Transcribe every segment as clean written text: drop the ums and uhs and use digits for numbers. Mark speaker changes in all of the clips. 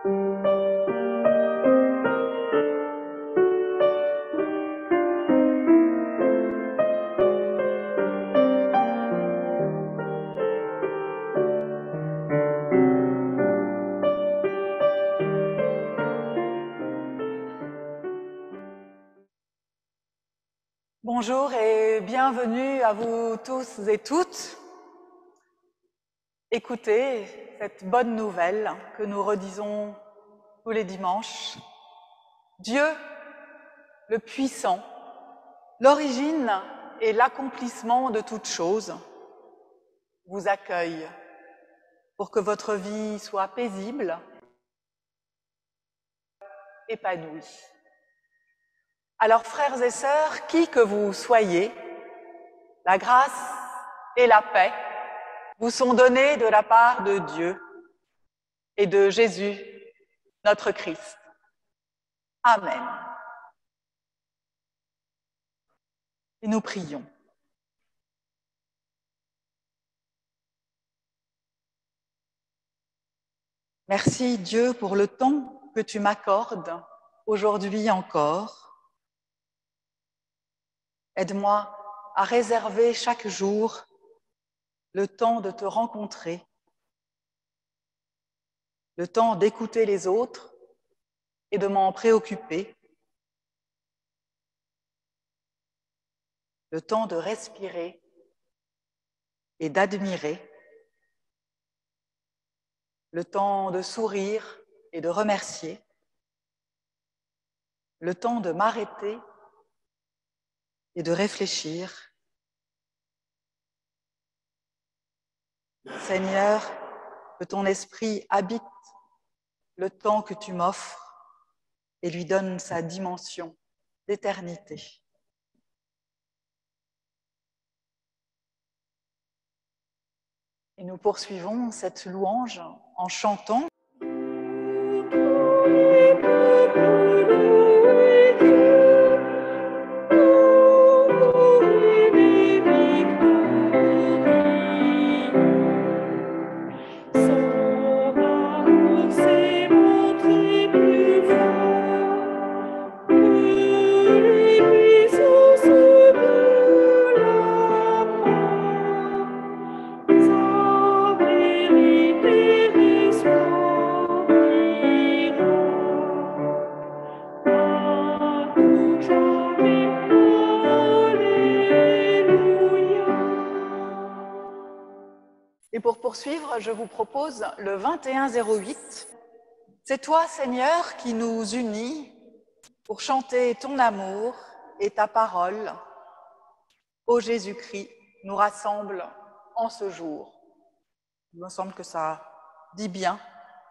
Speaker 1: Bonjour et bienvenue à vous tous et toutes. Écoutez cette bonne nouvelle que nous redisons tous les dimanches. Dieu, le puissant, l'origine et l'accomplissement de toutes choses, vous accueille pour que votre vie soit paisible, épanouie. Alors, frères et sœurs, qui que vous soyez, la grâce et la paix vous sont donnés de la part de Dieu et de Jésus, notre Christ. Amen. Et nous prions. Merci Dieu pour le temps que tu m'accordes aujourd'hui encore. Aide-moi à réserver chaque jour le temps de te rencontrer, le temps d'écouter les autres et de m'en préoccuper, le temps de respirer et d'admirer, le temps de sourire et de remercier, le temps de m'arrêter et de réfléchir. Seigneur, que ton esprit habite le temps que tu m'offres et lui donne sa dimension d'éternité. Et nous poursuivons cette louange en chantant. Et pour poursuivre, je vous propose le 2108. C'est toi, Seigneur, qui nous unis pour chanter ton amour et ta parole. Ô Jésus-Christ, nous rassemble en ce jour. Il me semble que ça dit bien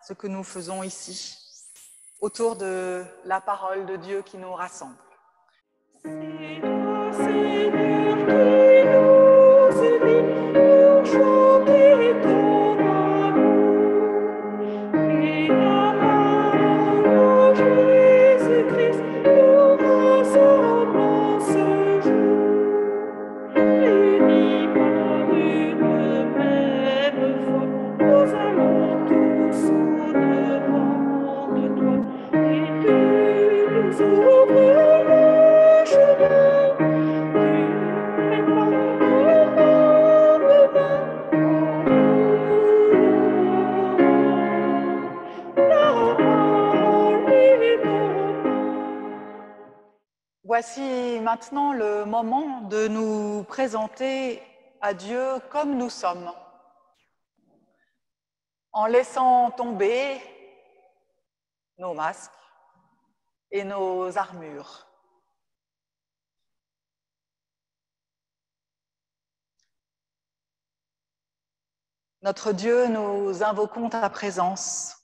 Speaker 1: ce que nous faisons ici, autour de la parole de Dieu qui nous rassemble. C'est toi, Seigneur, qui nous unis pour chanter ton amour. Et la parole de Jésus-Christ nous rassemble en ce jour. Unis par une même foi, nous allons tous au-devant de toi. Et tu nous ouvres le chemin du Voici maintenant le moment de nous présenter à Dieu comme nous sommes, en laissant tomber nos masques et nos armures. Notre Dieu, nous invoquons ta présence.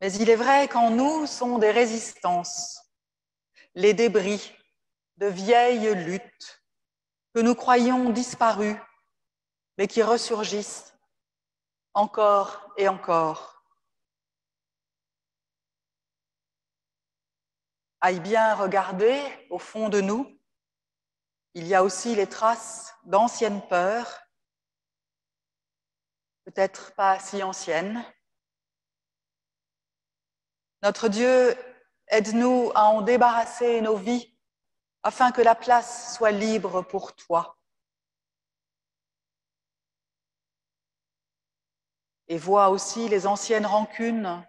Speaker 1: Mais il est vrai qu'en nous sont des résistances, les débris de vieilles luttes que nous croyons disparues, mais qui ressurgissent encore et encore. Aille bien regarder au fond de nous, il y a aussi les traces d'anciennes peurs, peut-être pas si anciennes, Notre Dieu, aide-nous à en débarrasser nos vies afin que la place soit libre pour toi. Et vois aussi les anciennes rancunes,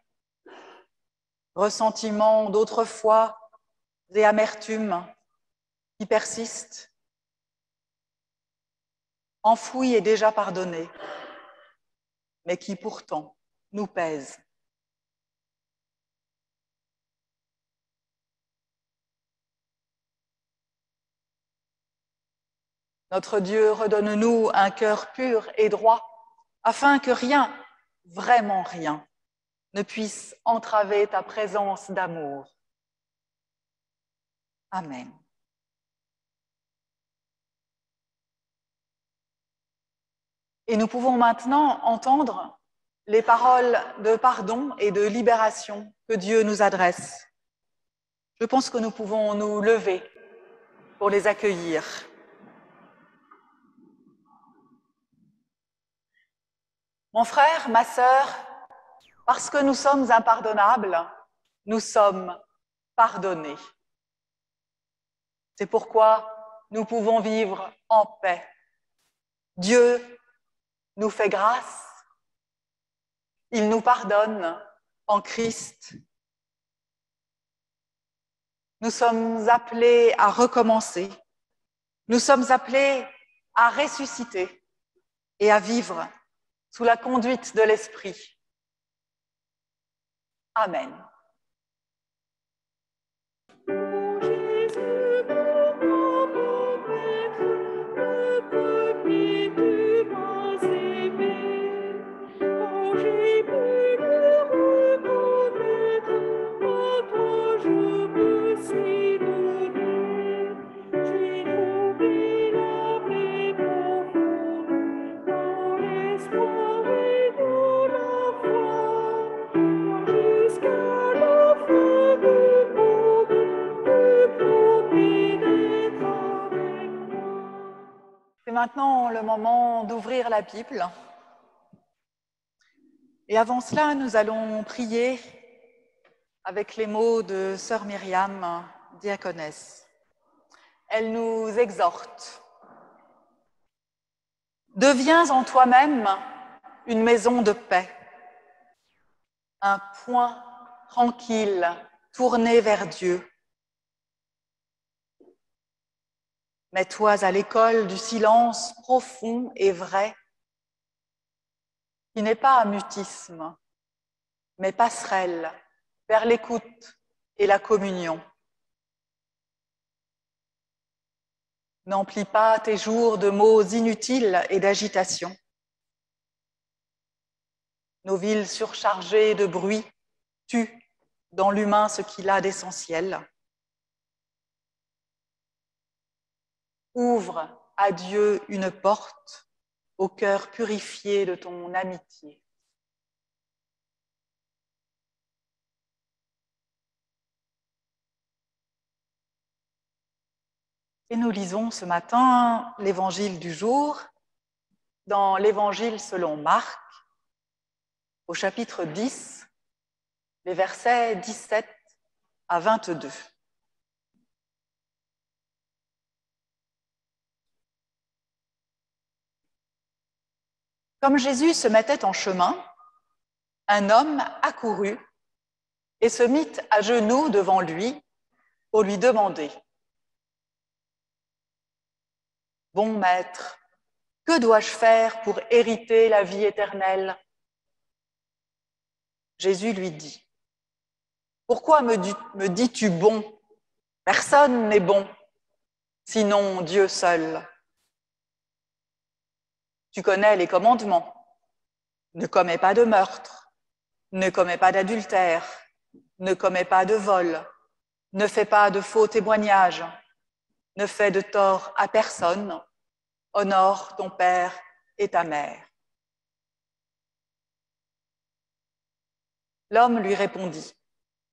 Speaker 1: ressentiments d'autrefois et amertumes qui persistent, enfouis et déjà pardonnés, mais qui pourtant nous pèsent. Notre Dieu, redonne-nous un cœur pur et droit, afin que rien, vraiment rien, ne puisse entraver ta présence d'amour. Amen. Et nous pouvons maintenant entendre les paroles de pardon et de libération que Dieu nous adresse. Je pense que nous pouvons nous lever pour les accueillir. Mon frère, ma sœur, parce que nous sommes impardonnables, nous sommes pardonnés. C'est pourquoi nous pouvons vivre en paix. Dieu nous fait grâce, il nous pardonne en Christ. Nous sommes appelés à recommencer, nous sommes appelés à ressusciter et à vivre sous la conduite de l'Esprit. Amen. C'est maintenant le moment d'ouvrir la Bible. Et avant cela, nous allons prier avec les mots de sœur Myriam, diaconesse. Elle nous exhorte. Deviens en toi-même une maison de paix, un point tranquille tourné vers Dieu. Mets-toi à l'école du silence profond et vrai, qui n'est pas mutisme, mais passerelle vers l'écoute et la communion. N'emplis pas tes jours de mots inutiles et d'agitation. Nos villes surchargées de bruit tuent dans l'humain ce qu'il a d'essentiel. Ouvre à Dieu une porte au cœur purifié de ton amitié. Et nous lisons ce matin l'évangile du jour dans l'évangile selon Marc, au chapitre 10, les versets 17 à 22. Comme Jésus se mettait en chemin, un homme accourut et se mit à genoux devant lui pour lui demander : « Bon maître, que dois-je faire pour hériter la vie éternelle ?» Jésus lui dit : « Pourquoi me dis-tu bon ? Personne n'est bon, sinon Dieu seul. Tu connais les commandements. Ne commets pas de meurtre, ne commets pas d'adultère, ne commets pas de vol, ne fais pas de faux témoignages, ne fais de tort à personne, honore ton père et ta mère. » L'homme lui répondit :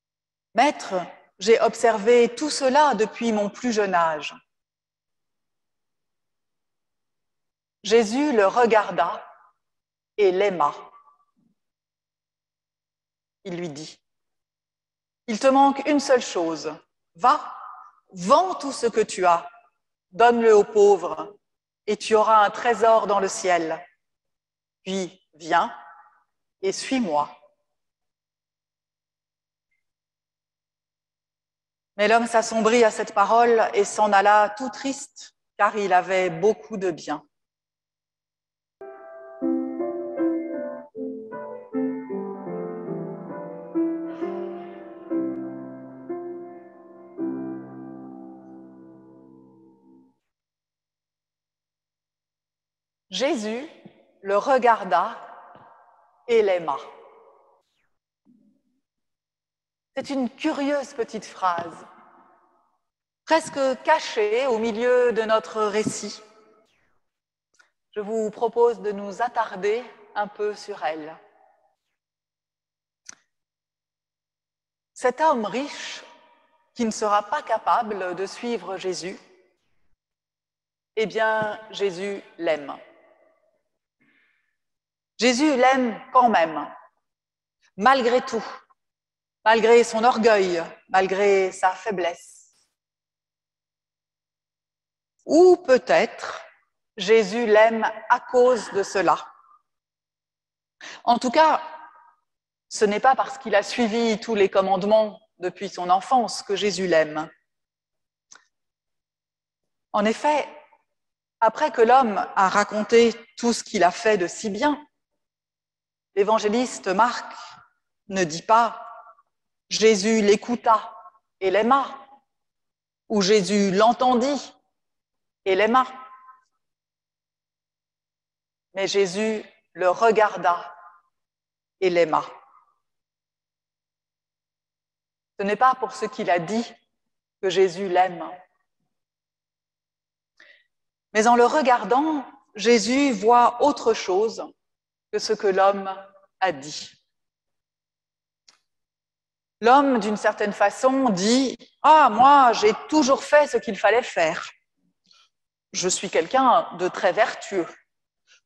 Speaker 1: « Maître, j'ai observé tout cela depuis mon plus jeune âge. » Jésus le regarda et l'aima. Il lui dit : Il te manque une seule chose. Va, vends tout ce que tu as, donne-le aux pauvres, et tu auras un trésor dans le ciel. Puis viens et suis-moi. Mais l'homme s'assombrit à cette parole et s'en alla tout triste, car il avait beaucoup de biens. Jésus le regarda et l'aima. C'est une curieuse petite phrase, presque cachée au milieu de notre récit. Je vous propose de nous attarder un peu sur elle. Cet homme riche qui ne sera pas capable de suivre Jésus, eh bien, Jésus l'aime. Jésus l'aime quand même, malgré tout, malgré son orgueil, malgré sa faiblesse. Ou peut-être Jésus l'aime à cause de cela. En tout cas, ce n'est pas parce qu'il a suivi tous les commandements depuis son enfance que Jésus l'aime. En effet, après que l'homme a raconté tout ce qu'il a fait de si bien, l'évangéliste Marc ne dit pas « Jésus l'écouta et l'aima » ou « Jésus l'entendit et l'aima ». Mais Jésus le regarda et l'aima. Ce n'est pas pour ce qu'il a dit que Jésus l'aime. Mais en le regardant, Jésus voit autre chose que ce que l'homme a dit. L'homme, d'une certaine façon, dit « Ah, moi, j'ai toujours fait ce qu'il fallait faire. Je suis quelqu'un de très vertueux.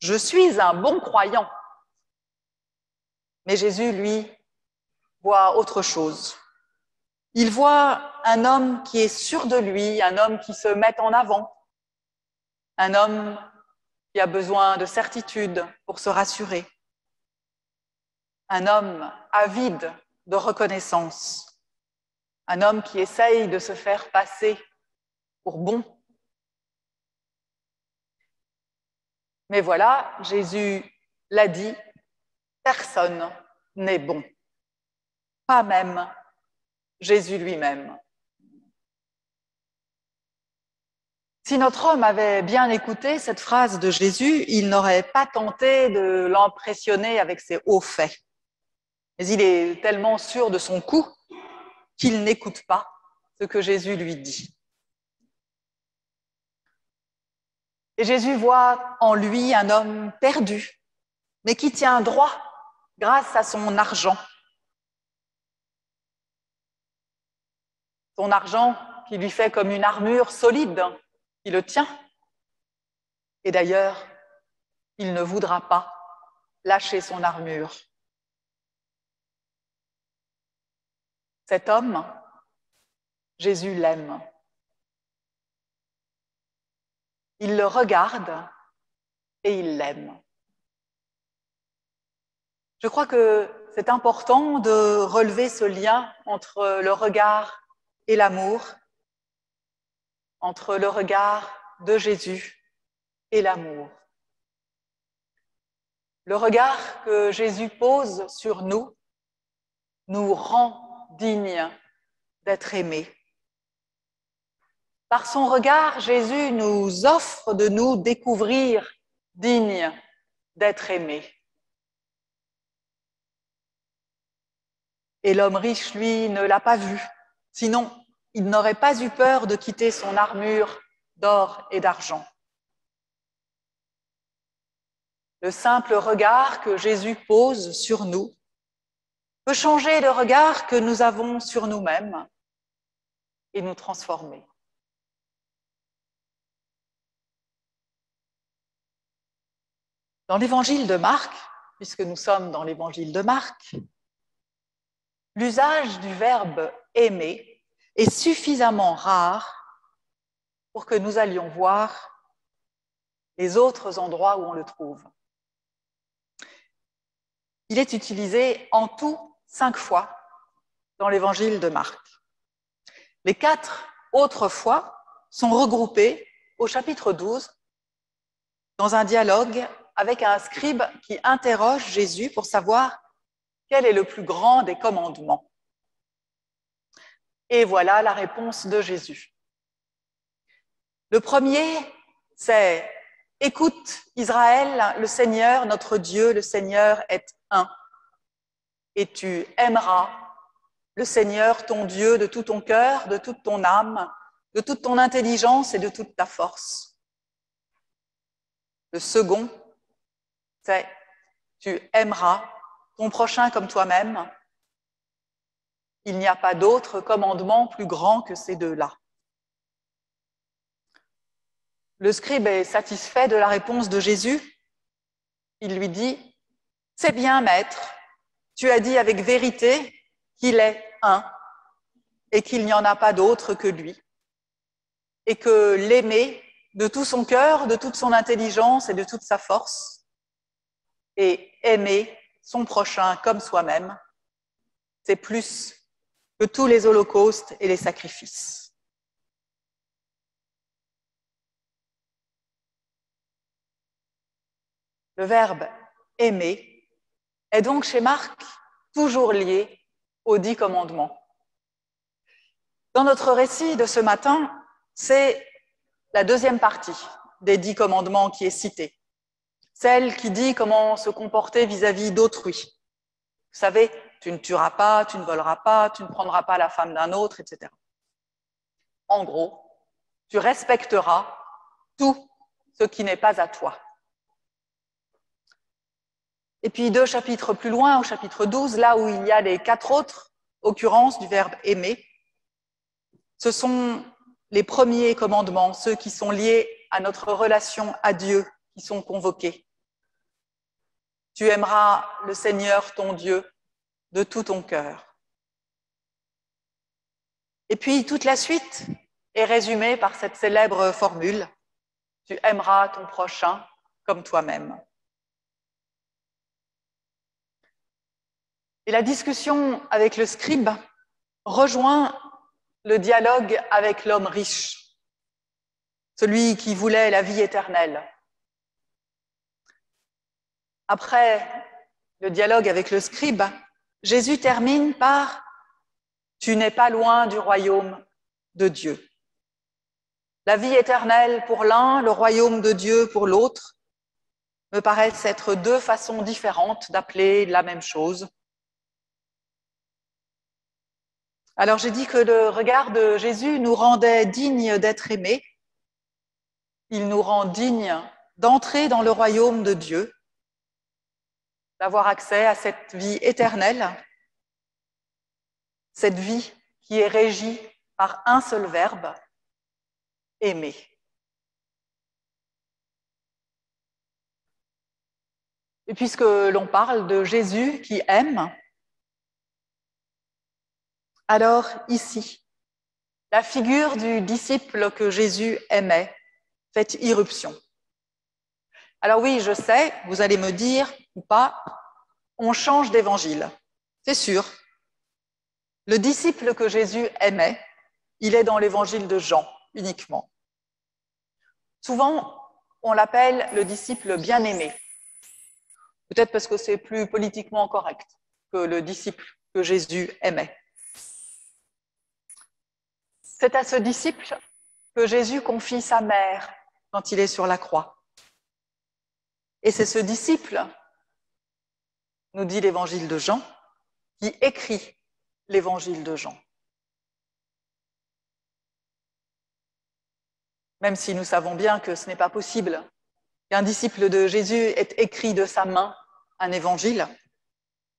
Speaker 1: Je suis un bon croyant. » Mais Jésus, lui, voit autre chose. Il voit un homme qui est sûr de lui, un homme qui se met en avant, un homme qui a besoin de certitude pour se rassurer, un homme avide de reconnaissance, un homme qui essaye de se faire passer pour bon. Mais voilà, Jésus l'a dit, personne n'est bon, pas même Jésus lui-même. Si notre homme avait bien écouté cette phrase de Jésus, il n'aurait pas tenté de l'impressionner avec ses hauts faits. Mais il est tellement sûr de son coup qu'il n'écoute pas ce que Jésus lui dit. Et Jésus voit en lui un homme perdu, mais qui tient droit grâce à son argent. Son argent qui lui fait comme une armure solide, qui le tient. Et d'ailleurs, il ne voudra pas lâcher son armure. Cet homme, Jésus l'aime. Il le regarde et il l'aime. Je crois que c'est important de relever ce lien entre le regard et l'amour, entre le regard de Jésus et l'amour. Le regard que Jésus pose sur nous nous rend dignes d'être aimés. Par son regard, Jésus nous offre de nous découvrir dignes d'être aimés. Et l'homme riche, lui, ne l'a pas vu. Sinon, il n'aurait pas eu peur de quitter son armure d'or et d'argent. Le simple regard que Jésus pose sur nous peut changer le regard que nous avons sur nous-mêmes et nous transformer. Dans l'évangile de Marc, puisque nous sommes dans l'évangile de Marc, l'usage du verbe aimer est suffisamment rare pour que nous allions voir les autres endroits où on le trouve. Il est utilisé en tout 5 fois dans l'évangile de Marc. Les 4 autres fois sont regroupées au chapitre 12 dans un dialogue avec un scribe qui interroge Jésus pour savoir quel est le plus grand des commandements. Et voilà la réponse de Jésus. Le premier, c'est « Écoute, Israël, le Seigneur, notre Dieu, le Seigneur est un. Et tu aimeras le Seigneur, ton Dieu, de tout ton cœur, de toute ton âme, de toute ton intelligence et de toute ta force. » Le second, c'est « Tu aimeras ton prochain comme toi-même. Il n'y a pas d'autre commandement plus grand que ces deux-là. » Le scribe est satisfait de la réponse de Jésus. Il lui dit « C'est bien, maître, tu as dit avec vérité qu'il est un et qu'il n'y en a pas d'autre que lui, et que l'aimer de tout son cœur, de toute son intelligence et de toute sa force, et aimer son prochain comme soi-même, c'est plus que tous les holocaustes et les sacrifices. » Le verbe « aimer » est donc chez Marc toujours lié aux 10 commandements. Dans notre récit de ce matin, c'est la deuxième partie des 10 commandements qui est citée, celle qui dit comment se comporter vis-à-vis d'autrui. Vous savez, tu ne tueras pas, tu ne voleras pas, tu ne prendras pas la femme d'un autre, etc. En gros, tu respecteras tout ce qui n'est pas à toi. Et puis 2 chapitres plus loin, au chapitre 12, là où il y a les 4 autres occurrences du verbe aimer, ce sont les premiers commandements, ceux qui sont liés à notre relation à Dieu, qui sont convoqués. Tu aimeras le Seigneur ton Dieu de tout ton cœur. Et puis toute la suite est résumée par cette célèbre formule, tu aimeras ton prochain comme toi-même. Et la discussion avec le scribe rejoint le dialogue avec l'homme riche, celui qui voulait la vie éternelle. Après le dialogue avec le scribe, Jésus termine par « Tu n'es pas loin du royaume de Dieu ». La vie éternelle pour l'un, le royaume de Dieu pour l'autre, me paraissent être 2 façons différentes d'appeler la même chose. Alors j'ai dit que le regard de Jésus nous rendait dignes d'être aimés. Il nous rend dignes d'entrer dans le royaume de Dieu, d'avoir accès à cette vie éternelle, cette vie qui est régie par un seul verbe, aimer. Et puisque l'on parle de Jésus qui aime, alors ici, la figure du disciple que Jésus aimait fait irruption. Alors oui, je sais, vous allez me dire, ou pas, on change d'évangile. C'est sûr. Le disciple que Jésus aimait, il est dans l'évangile de Jean uniquement. Souvent, on l'appelle le disciple bien-aimé. Peut-être parce que c'est plus politiquement correct que le disciple que Jésus aimait. C'est à ce disciple que Jésus confie sa mère quand il est sur la croix. Et c'est ce disciple, nous dit l'évangile de Jean, qui écrit l'évangile de Jean. Même si nous savons bien que ce n'est pas possible qu'un disciple de Jésus ait écrit de sa main un évangile,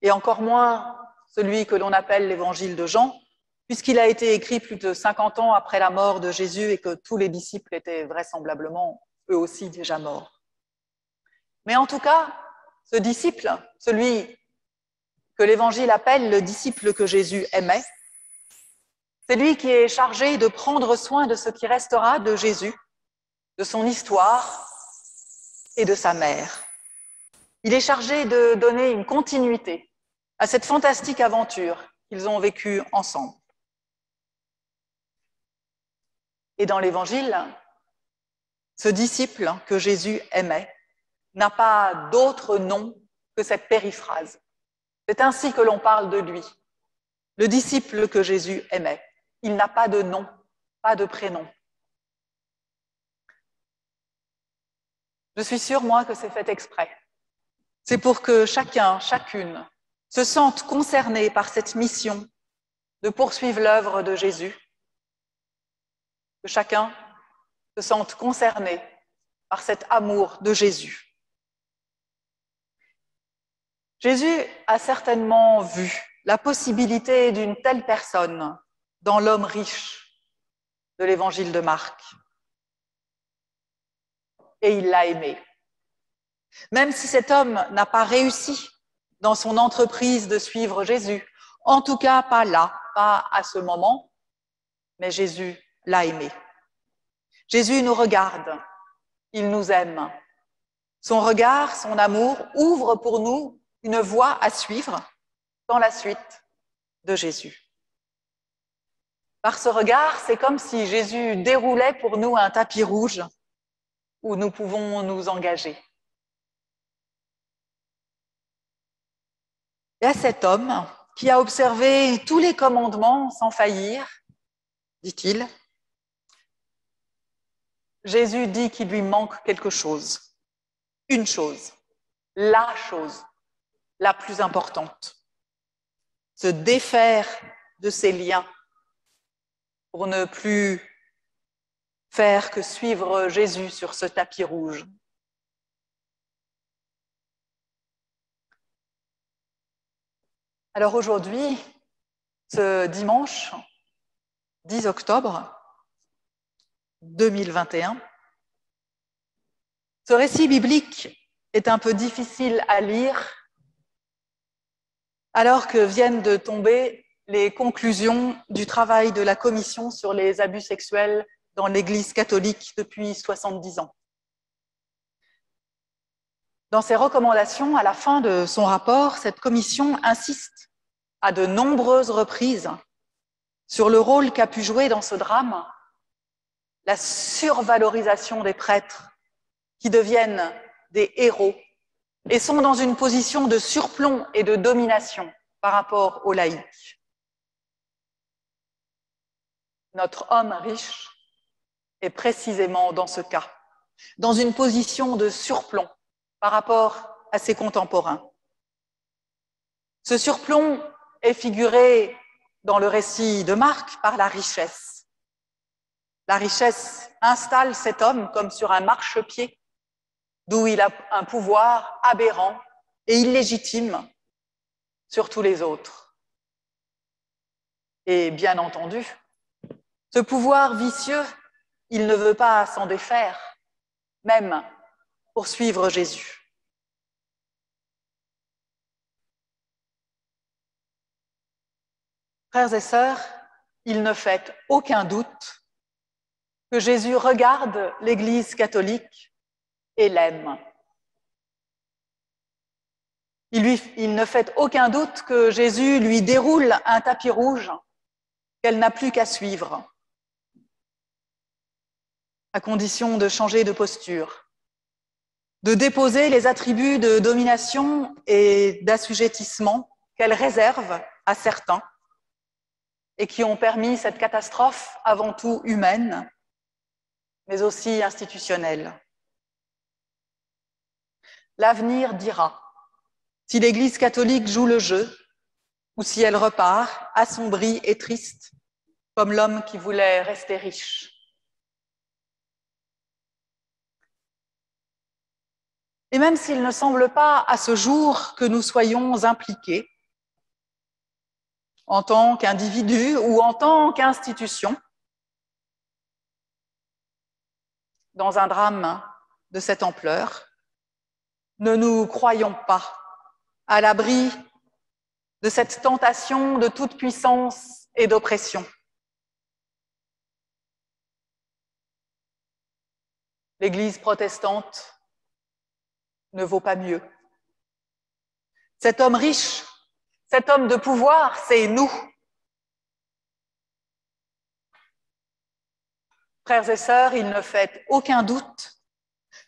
Speaker 1: et encore moins celui que l'on appelle l'évangile de Jean, puisqu'il a été écrit plus de 50 ans après la mort de Jésus et que tous les disciples étaient vraisemblablement eux aussi déjà morts. Mais en tout cas, ce disciple, celui que l'Évangile appelle le disciple que Jésus aimait. C'est lui qui est chargé de prendre soin de ce qui restera de Jésus, de son histoire et de sa mère. Il est chargé de donner une continuité à cette fantastique aventure qu'ils ont vécue ensemble. Et dans l'Évangile, ce disciple que Jésus aimait n'a pas d'autre nom que cette périphrase. C'est ainsi que l'on parle de lui, le disciple que Jésus aimait. Il n'a pas de nom, pas de prénom. Je suis sûre, moi, que c'est fait exprès. C'est pour que chacun, chacune, se sente concerné par cette mission de poursuivre l'œuvre de Jésus, que chacun se sente concerné par cet amour de Jésus. Jésus a certainement vu la possibilité d'une telle personne dans l'homme riche de l'évangile de Marc. Et il l'a aimé. Même si cet homme n'a pas réussi dans son entreprise de suivre Jésus, en tout cas pas là, pas à ce moment, mais Jésus l'a aimé. Jésus nous regarde, il nous aime. Son regard, son amour ouvre pour nous une voie à suivre dans la suite de Jésus. Par ce regard, c'est comme si Jésus déroulait pour nous un tapis rouge où nous pouvons nous engager. Et à cet homme qui a observé tous les commandements sans faillir, dit-il, Jésus dit qu'il lui manque quelque chose, une chose, la chose la plus importante, se défaire de ses liens pour ne plus faire que suivre Jésus sur ce tapis rouge. Alors aujourd'hui, ce dimanche 10 octobre 2021, ce récit biblique est un peu difficile à lire alors que viennent de tomber les conclusions du travail de la Commission sur les abus sexuels dans l'Église catholique depuis 70 ans. Dans ses recommandations, à la fin de son rapport, cette commission insiste à de nombreuses reprises sur le rôle qu'a pu jouer dans ce drame la survalorisation des prêtres qui deviennent des héros et sont dans une position de surplomb et de domination par rapport aux laïcs. Notre homme riche est précisément dans ce cas, dans une position de surplomb par rapport à ses contemporains. Ce surplomb est figuré dans le récit de Marc par la richesse. La richesse installe cet homme comme sur un marchepied, d'où il a un pouvoir aberrant et illégitime sur tous les autres. Et bien entendu, ce pouvoir vicieux, il ne veut pas s'en défaire, même pour suivre Jésus. Frères et sœurs, il ne fait aucun doute que Jésus regarde l'Église catholique et l'aime. Il ne fait aucun doute que Jésus lui déroule un tapis rouge qu'elle n'a plus qu'à suivre, à condition de changer de posture, de déposer les attributs de domination et d'assujettissement qu'elle réserve à certains et qui ont permis cette catastrophe avant tout humaine, mais aussi institutionnelle. L'avenir dira si l'Église catholique joue le jeu ou si elle repart assombrie et triste comme l'homme qui voulait rester riche. Et même s'il ne semble pas à ce jour que nous soyons impliqués en tant qu'individus ou en tant qu'institution dans un drame de cette ampleur, ne nous croyons pas à l'abri de cette tentation de toute puissance et d'oppression. L'Église protestante ne vaut pas mieux. Cet homme riche, cet homme de pouvoir, c'est nous. Frères et sœurs, il ne fait aucun doute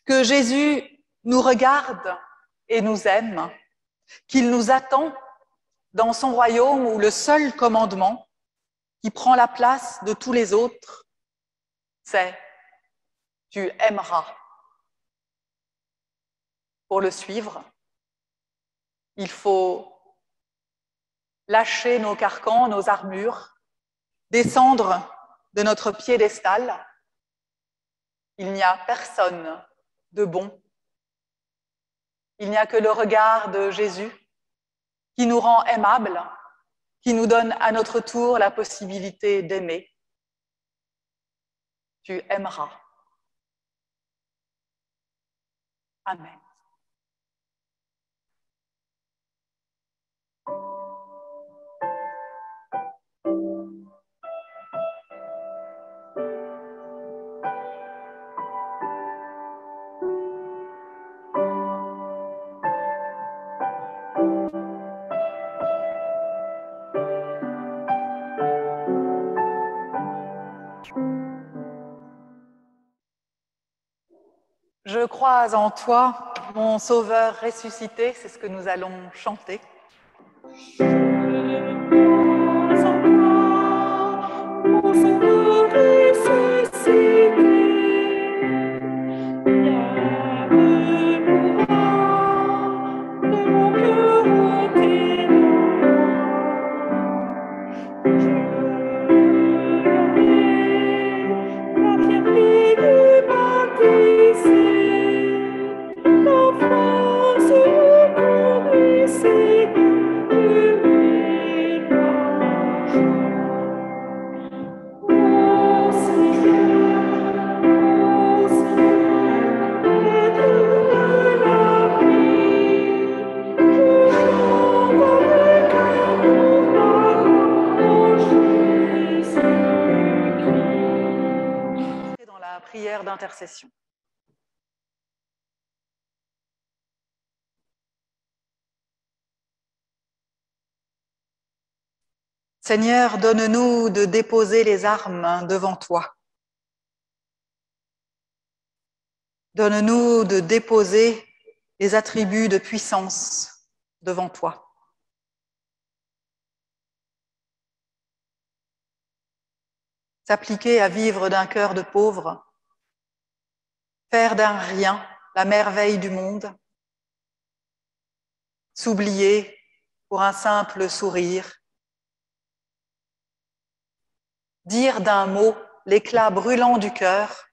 Speaker 1: que Jésus nous regarde et nous aime, qu'il nous attend dans son royaume où le seul commandement qui prend la place de tous les autres, c'est « tu aimeras ». Pour le suivre, il faut lâcher nos carcans, nos armures, descendre de notre piédestal. Il n'y a personne de bon. Il n'y a que le regard de Jésus qui nous rend aimables, qui nous donne à notre tour la possibilité d'aimer. Tu aimeras. Amen. Je crois en toi, mon Sauveur ressuscité, c'est ce que nous allons chanter.
Speaker 2: Je crois en toi, mon Sauveur ressuscité, viens me bourra de mon cœur en tes mains. Je la fierté du baptisé. France conduisait de mélange. Ô Seigneur, aide de la vie, je chante avec amour en Jésus-Christ.
Speaker 1: Dans la prière d'intercession. Seigneur, donne-nous de déposer les armes devant toi. Donne-nous de déposer les attributs de puissance devant toi. S'appliquer à vivre d'un cœur de pauvre, faire d'un rien la merveille du monde, s'oublier pour un simple sourire, dire d'un mot l'éclat brûlant du cœur,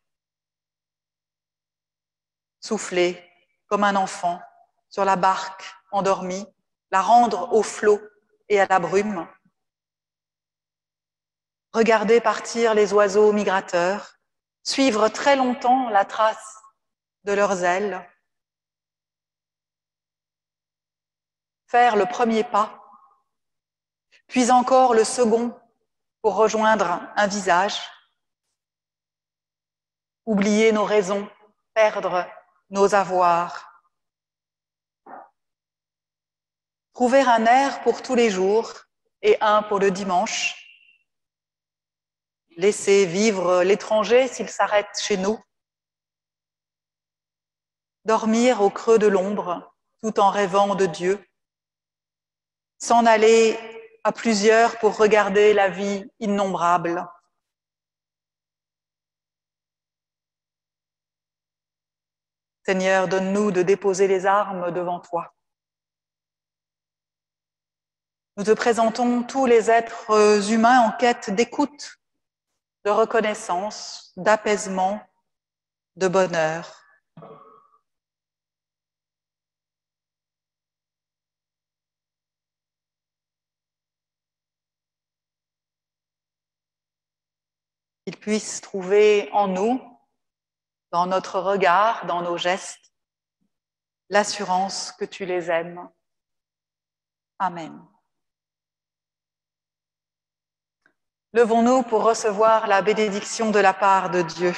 Speaker 1: souffler comme un enfant sur la barque endormie, la rendre au flot et à la brume, regarder partir les oiseaux migrateurs, suivre très longtemps la trace de leurs ailes, faire le premier pas, puis encore le second pour rejoindre un visage, oublier nos raisons, perdre nos avoirs, trouver un air pour tous les jours et un pour le dimanche, laisser vivre l'étranger s'il s'arrête chez nous, dormir au creux de l'ombre tout en rêvant de Dieu, s'en aller à plusieurs pour regarder la vie innombrable. Seigneur, donne-nous de déposer les armes devant toi. Nous te présentons tous les êtres humains en quête d'écoute, de reconnaissance, d'apaisement, de bonheur. Qu'ils puissent trouver en nous, dans notre regard, dans nos gestes, l'assurance que tu les aimes. Amen. Levons-nous pour recevoir la bénédiction de la part de Dieu.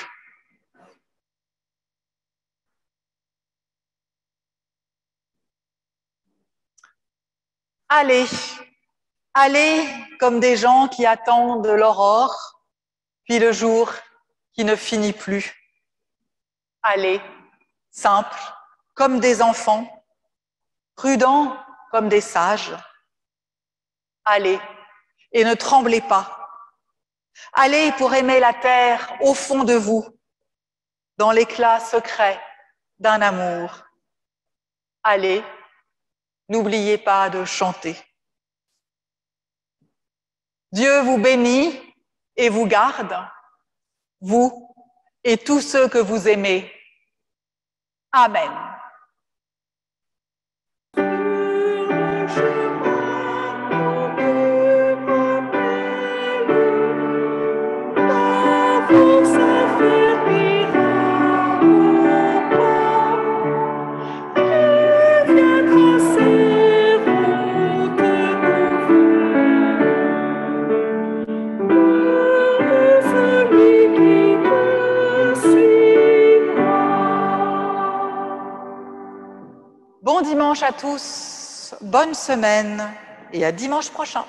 Speaker 1: Allez, allez comme des gens qui attendent l'aurore, puis le jour qui ne finit plus. Allez, simples comme des enfants, prudents comme des sages. Allez, et ne tremblez pas. Allez pour aimer la terre au fond de vous, dans l'éclat secret d'un amour. Allez, n'oubliez pas de chanter. Dieu vous bénit et vous garde, vous et tous ceux que vous aimez. Amen. Bon dimanche à tous, bonne semaine et à dimanche prochain.